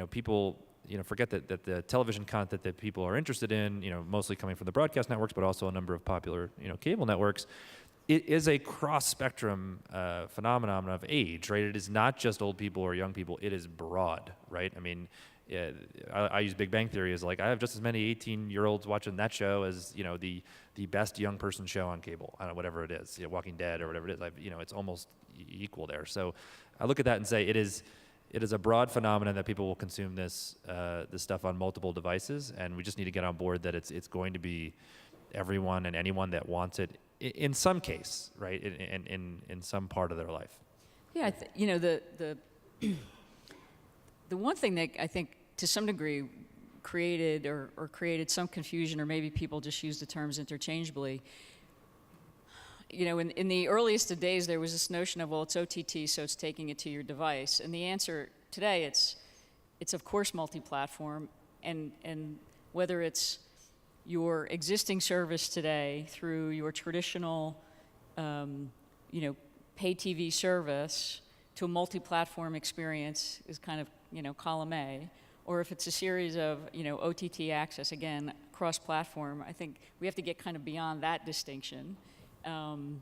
people, forget that the television content that people are interested in, mostly coming from the broadcast networks, but also a number of popular, cable networks, it is a cross-spectrum phenomenon of age, right? It is not just old people or young people. It is broad, right? I mean, I use Big Bang Theory as like, I have just as many 18-year-olds watching that show as, the best young person show on cable, I don't know, whatever it is, Walking Dead or whatever it is. It's almost equal there. So I look at that and say it is a broad phenomenon that people will consume this stuff on multiple devices, and we just need to get on board that it's going to be everyone and anyone that wants it in some case, right? In some part of their life. Yeah, the one thing that I think to some degree created or created some confusion, or maybe people just use the terms interchangeably. In the earliest of days, there was this notion of, well, it's OTT, so it's taking it to your device. And the answer today, it's of course multi-platform, and whether it's your existing service today through your traditional, pay TV service to a multi-platform experience is kind of, column A, or if it's a series of, OTT access, again, cross-platform. I think we have to get kind of beyond that distinction. OTT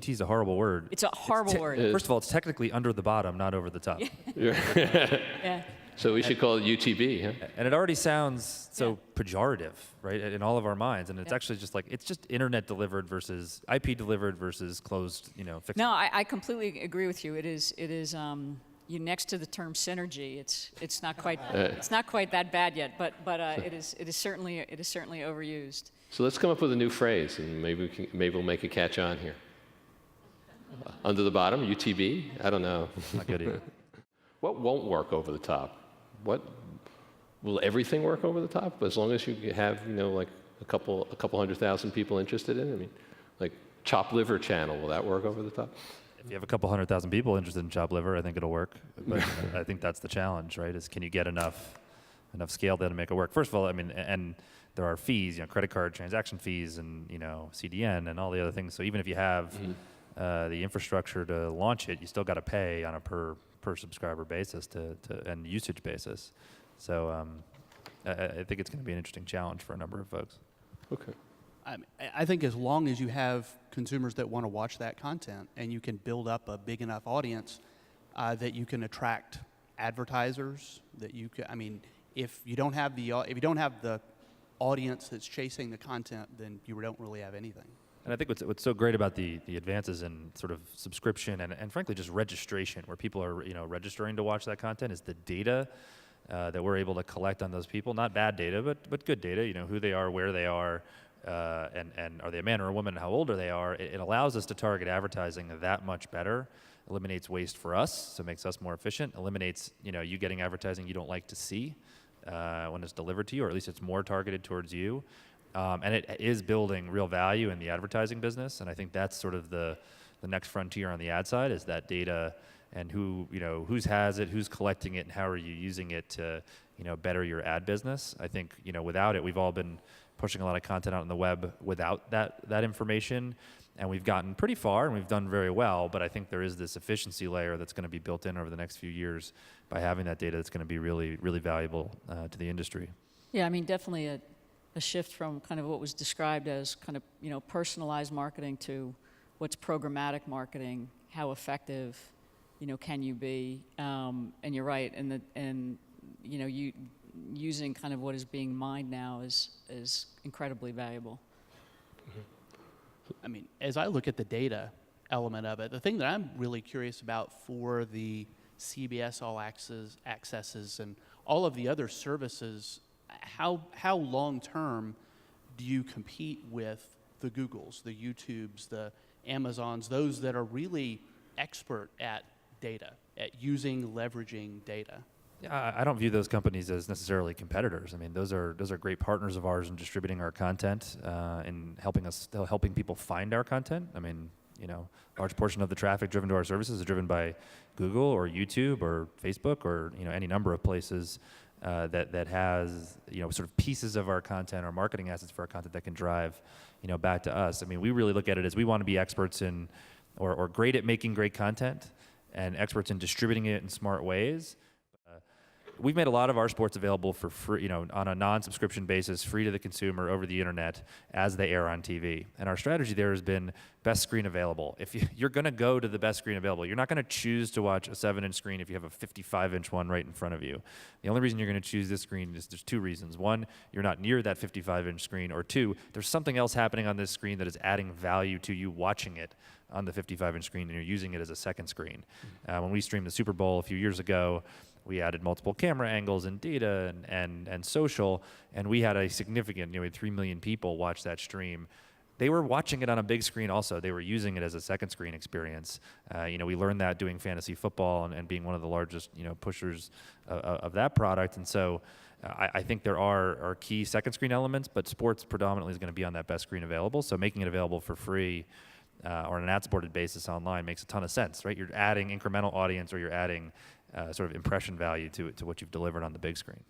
is a horrible word. It's a horrible word. First of all, it's technically under the bottom, not over the top. Yeah. So we should call it UTB, huh? And it already sounds so pejorative, right, in all of our minds. And it's actually just like, it's just internet delivered versus IP delivered versus closed, fixed. No, I completely agree with you. It is next to the term synergy. It's not quite that bad yet, but it is certainly overused. So let's come up with a new phrase, and maybe we'll make a catch on here. Under the bottom, UTB? I don't know. Not good either. What won't work over the top? Will everything work over the top? As long as you have, like a couple 100,000 people interested in it? I mean, like chopped liver channel, will that work over the top? If you have a couple 100,000 people interested in chopped liver, I think it'll work. But I think that's the challenge, right? Is can you get enough scale there to make it work? First of all, I mean, and there are fees, credit card transaction fees, and CDN and all the other things. So even if you have the infrastructure to launch it, you still got to pay on a per subscriber basis and usage basis. So I think it's going to be an interesting challenge for a number of folks. Okay. I think as long as you have consumers that want to watch that content, and you can build up a big enough audience that you can attract advertisers, that you can. I mean, if you don't have the audience that's chasing the content, then you don't really have anything. And I think what's so great about the advances in sort of subscription and frankly just registration, where people are registering to watch that content, is the data that we're able to collect on those people. Not bad data, but good data. Who they are, where they are, and are they a man or a woman, and how old they are. It allows us to target advertising that much better. Eliminates waste for us, so it makes us more efficient. Eliminates you getting advertising you don't like to see when it's delivered to you, or at least it's more targeted towards you. And it is building real value in the advertising business, and I think that's sort of the next frontier on the ad side, is that data and who's has it, who's collecting it, and how are you using it to better your ad business. I think without it, we've all been pushing a lot of content out on the web without that information, and we've gotten pretty far and we've done very well. But I think there is this efficiency layer that's going to be built in over the next few years by having that data that's going to be really, really valuable to the industry. Yeah, I mean, definitely a shift from kind of what was described as kind of personalized marketing to what's programmatic marketing. How effective can you be? And you're right, and you using kind of what is being mined now is incredibly valuable. I mean, as I look at the data element of it, the thing that I'm really curious about for the CBS All Accesses and all of the other services, how long term do you compete with the Googles, the YouTubes, the Amazons, those that are really expert at data, at leveraging data? Yeah, I don't view those companies as necessarily competitors. I mean, those are great partners of ours in distributing our content and helping people find our content. I mean, large portion of the traffic driven to our services is driven by Google or YouTube or Facebook or any number of places that has sort of pieces of our content or marketing assets for our content that can drive back to us. I mean, we really look at it as we want to be experts in or great at making great content and experts in distributing it in smart ways. we've made a lot of our sports available for free, you know, on a non-subscription basis, free to the consumer over the internet as they air on TV. And our strategy there has been best screen available. If you're going to go to the best screen available, you're not going to choose to watch a 7-inch screen if you have a 55-inch one right in front of you. The only reason you're going to choose this screen is there's two reasons. One, you're not near that 55-inch screen, or two, there's something else happening on this screen that is adding value to you watching it on the 55-inch screen, and you're using it as a second screen. When we streamed the Super Bowl a few years ago, we added multiple camera angles and data and social, and we had a significant, we had 3 million people watch that stream. They were watching it on a big screen also. They were using it as a second screen experience. We learned that doing fantasy football and being one of the largest, pushers of that product. And so I think there are key second screen elements, but sports predominantly is going to be on that best screen available. So making it available for free or on an ad-supported basis online makes a ton of sense, right? You're adding incremental audience, or you're adding sort of impression value to what you've delivered on the big screen.